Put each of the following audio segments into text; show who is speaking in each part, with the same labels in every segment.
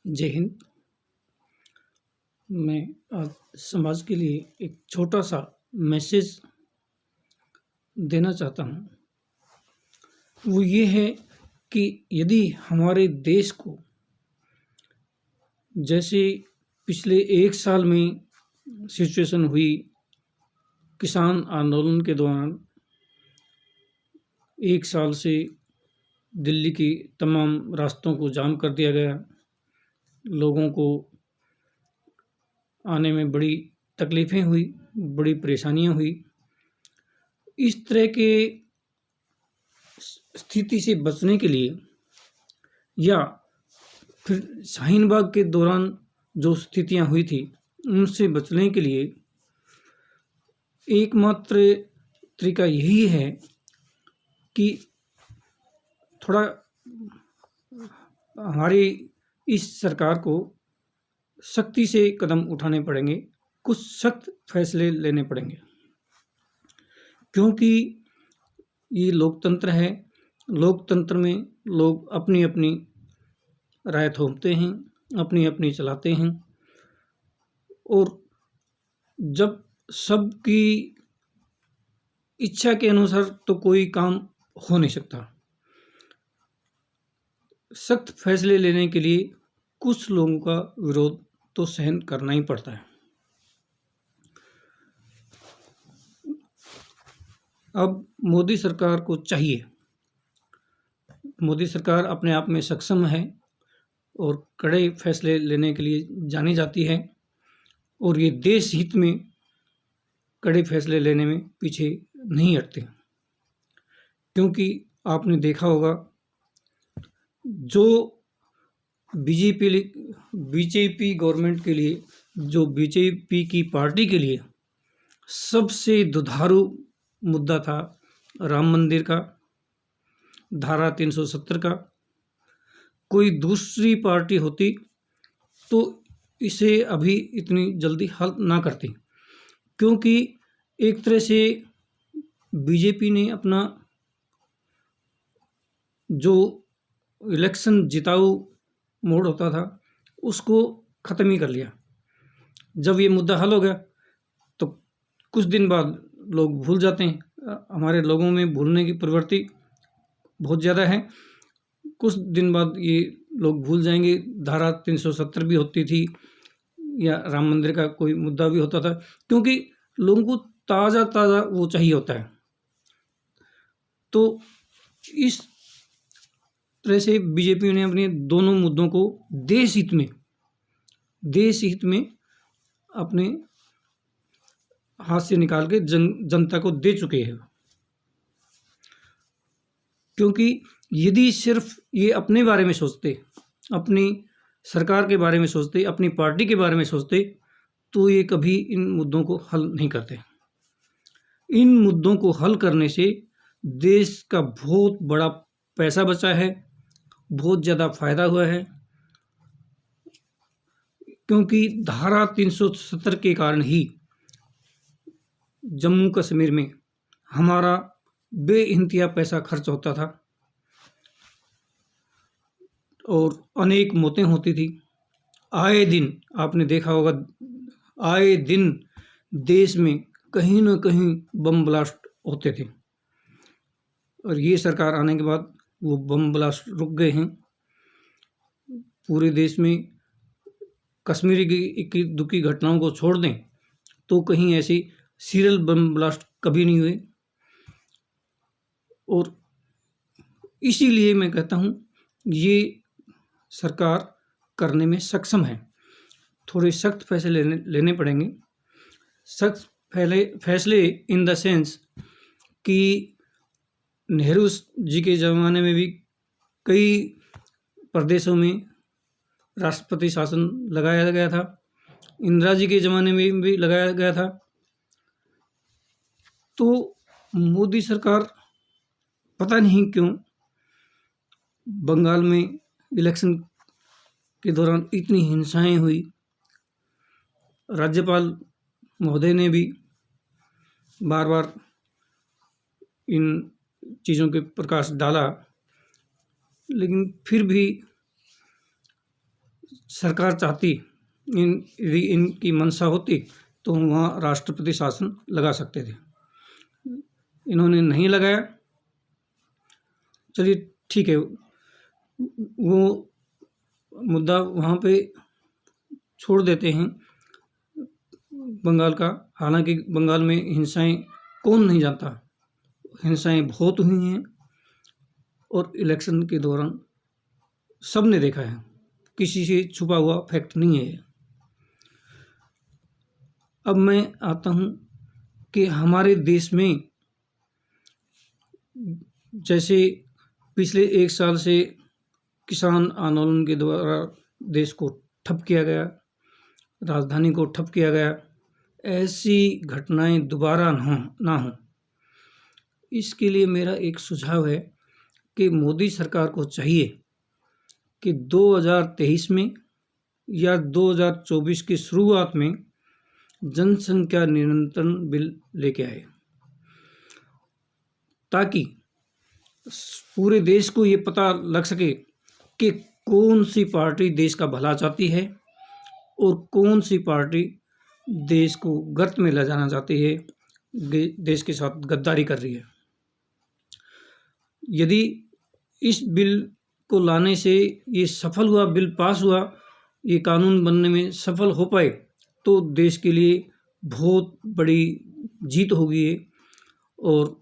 Speaker 1: जय हिंद। मैं आज समाज के लिए एक छोटा-सा मैसेज देना चाहता हूँ। वो ये है कि यदि हमारे देश को जैसे पिछले 1 साल में सिचुएशन हुई, किसान आंदोलन के दौरान 1 साल से दिल्ली की तमाम रास्तों को जाम कर दिया गया। लोगों को आने में बड़ी तकलीफ़ें हुई, बड़ी परेशानियाँ हुई। इस तरह के स्थिति से बचने के लिए या फिर शाहीन बाग के दौरान जो स्थितियाँ हुई थी, उनसे बचने के लिए एकमात्र तरीका यही है कि थोड़ा हमारी इस सरकार को सख्ती से कदम उठाने पड़ेंगे, कुछ सख्त फैसले लेने पड़ेंगे, क्योंकि ये लोकतंत्र है। लोकतंत्र में लोग अपनी-अपनी राय थोपते हैं, अपनी-अपनी चलाते हैं और जब सबकी इच्छा के अनुसार तो कोई काम हो नहीं सकता। सख्त फैसले लेने के लिए कुछ लोगों का विरोध तो सहन करना ही पड़ता है। अब मोदी सरकार को चाहिए, मोदी सरकार अपने आप में सक्षम है और कड़े फैसले लेने के लिए जानी जाती है और ये देश हित में कड़े फैसले लेने में पीछे नहीं हटते, क्योंकि आपने देखा होगा जो बीजेपी गवर्नमेंट के लिए, जो बीजेपी की पार्टी के लिए सबसे दुधारू मुद्दा था राम मंदिर का, धारा 370 का। कोई दूसरी पार्टी होती तो इसे अभी इतनी जल्दी हल ना करती, क्योंकि एक तरह से बीजेपी ने अपना जो इलेक्शन जिताऊ मोड होता था उसको ख़त्म ही कर लिया। जब ये मुद्दा हल हो गया तो कुछ दिन बाद लोग भूल जाते हैं। हमारे लोगों में भूलने की प्रवृत्ति बहुत ज़्यादा है। कुछ दिन बाद ये लोग भूल जाएंगे धारा 370 भी होती थी या राम मंदिर का कोई मुद्दा भी होता था, क्योंकि लोगों को ताज़ा वो चाहिए होता है। तो इस तरह से बीजेपी ने अपने दोनों मुद्दों को देश हित में अपने हाथ से निकाल के जनता को दे चुके हैं। क्योंकि यदि सिर्फ ये अपने बारे में सोचते, अपनी सरकार के बारे में सोचते, अपनी पार्टी के बारे में सोचते, तो ये कभी इन मुद्दों को हल नहीं करते। इन मुद्दों को हल करने से देश का बहुत बड़ा पैसा बचा है, बहुत ज़्यादा फायदा हुआ है, क्योंकि धारा 370 के कारण ही जम्मू कश्मीर में हमारा बेइंतहा पैसा खर्च होता था और अनेक मौतें होती थी। आए दिन आपने देखा होगा, आए दिन देश में कहीं न कहीं बम ब्लास्ट होते थे और ये सरकार आने के बाद वो बम ब्लास्ट रुक गए हैं। पूरे देश में कश्मीर की इक्की-दुक्की घटनाओं को छोड़ दें तो कहीं ऐसी सीरियल बम ब्लास्ट कभी नहीं हुए। और इसीलिए मैं कहता हूँ ये सरकार करने में सक्षम है। थोड़े सख्त फैसले लेने पड़ेंगे। सख्त फैसले इन द सेंस कि नेहरू जी के ज़माने में भी कई प्रदेशों में राष्ट्रपति शासन लगाया गया था, इंदिरा जी के ज़माने में भी लगाया गया था। तो मोदी सरकार पता नहीं क्यों बंगाल में इलेक्शन के दौरान इतनी हिंसाएं हुई। राज्यपाल महोदय ने भी बार-बार इन चीज़ों के प्रकाश डाला, लेकिन फिर भी सरकार चाहती, यदि इनकी मंशा होती तो वहाँ राष्ट्रपति शासन लगा सकते थे। इन्होंने नहीं लगाया। चलिए ठीक है, वो मुद्दा वहाँ पे छोड़ देते हैं बंगाल का। हालांकि बंगाल में हिंसाएं कौन नहीं जानता, हिंसाएं बहुत हुई हैं और इलेक्शन के दौरान सब ने देखा है, किसी से छुपा हुआ फैक्ट नहीं है। अब मैं आता हूँ कि हमारे देश में जैसे पिछले 1 साल से किसान आंदोलन के द्वारा देश को ठप किया गया, राजधानी को ठप किया गया, ऐसी घटनाएं दोबारा ना हो, इसके लिए मेरा एक सुझाव है कि मोदी सरकार को चाहिए कि 2023 में या 2024 की शुरुआत में जनसंख्या नियंत्रण बिल लेके आए, ताकि पूरे देश को ये पता लग सके कि कौन सी पार्टी देश का भला चाहती है और कौन सी पार्टी देश को गर्त में ले जाना चाहती है, देश के साथ गद्दारी कर रही है। यदि इस बिल को लाने से ये सफल हुआ, बिल पास हुआ, ये कानून बनने में सफल हो पाए, तो देश के लिए बहुत बड़ी जीत होगी और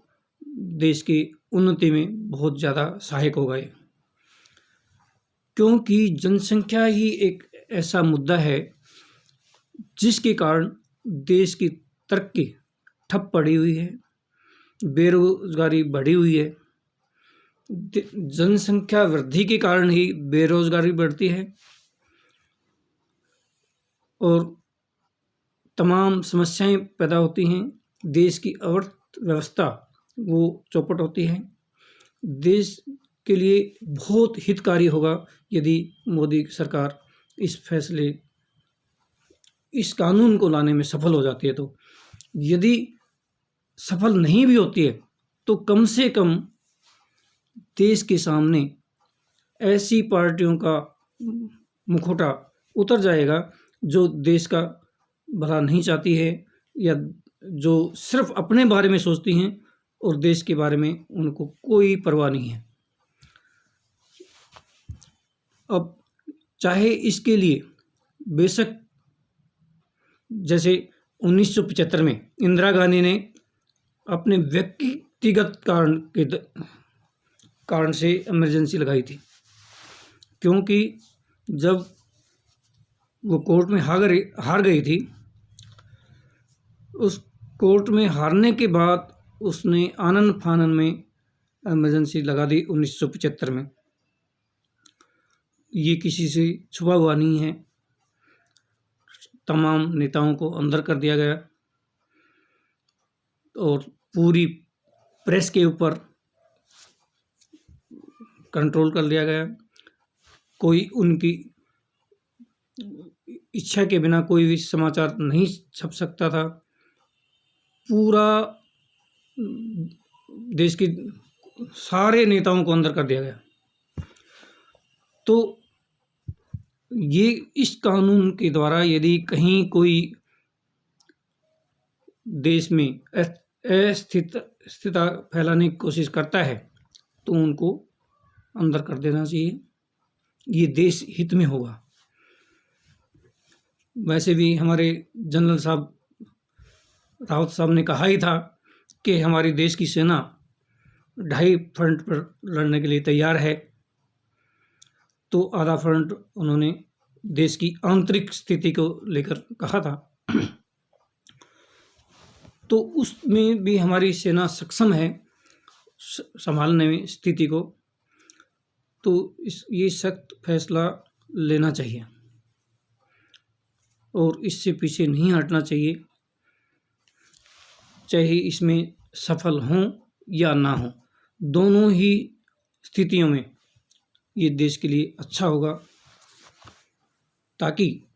Speaker 1: देश की उन्नति में बहुत ज़्यादा सहायक होगा ये। क्योंकि जनसंख्या ही एक ऐसा मुद्दा है जिसके कारण देश की तरक्की ठप पड़ी हुई है, बेरोजगारी बढ़ी हुई है। जनसंख्या वृद्धि के कारण ही बेरोजगारी बढ़ती है और तमाम समस्याएं पैदा होती हैं। देश की अर्थव्यवस्था वो चौपट होती है। देश के लिए बहुत हितकारी होगा यदि मोदी सरकार इस कानून को लाने में सफल हो जाती है। तो यदि सफल नहीं भी होती है तो कम से कम देश के सामने ऐसी पार्टियों का मुखौटा उतर जाएगा जो देश का भला नहीं चाहती है या जो सिर्फ अपने बारे में सोचती हैं और देश के बारे में उनको कोई परवाह नहीं है। अब चाहे इसके लिए बेशक जैसे 1975 में इंदिरा गांधी ने अपने व्यक्तिगत कारण से इमरजेंसी लगाई थी, क्योंकि जब वो कोर्ट में हार गई थी, उस कोर्ट में हारने के बाद उसने आनन फानन में इमरजेंसी लगा दी 1975 में। ये किसी से छुपा हुआ नहीं है, तमाम नेताओं को अंदर कर दिया गया और पूरी प्रेस के ऊपर कंट्रोल कर लिया गया। कोई उनकी इच्छा के बिना कोई भी समाचार नहीं छप सकता था। पूरा देश के सारे नेताओं को अंदर कर दिया गया। तो ये इस कानून के द्वारा यदि कहीं कोई देश में अस्थिरता फैलाने की कोशिश करता है तो उनको अंदर कर देना चाहिए। ये देश हित में होगा। वैसे भी हमारे जनरल साहब रावत साहब ने कहा ही था कि हमारी देश की सेना 2.5 फ्रंट पर लड़ने के लिए तैयार है। तो आधा फ्रंट उन्होंने देश की आंतरिक स्थिति को लेकर कहा था। तो उसमें भी हमारी सेना सक्षम है संभालने में स्थिति को। तो ये सख्त फैसला लेना चाहिए और इससे पीछे नहीं हटना चाहिए, चाहे इसमें सफल हों या ना हो। दोनों ही स्थितियों में ये देश के लिए अच्छा होगा, ताकि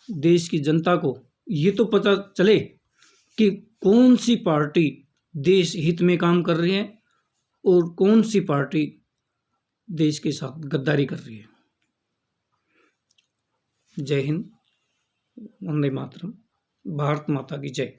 Speaker 1: देश की जनता को ये तो पता चले कि कौन सी पार्टी देश हित में काम कर रही है और कौन सी पार्टी देश के साथ गद्दारी कर रही है। जय हिंद, वंदे मातरम, भारत माता की जय।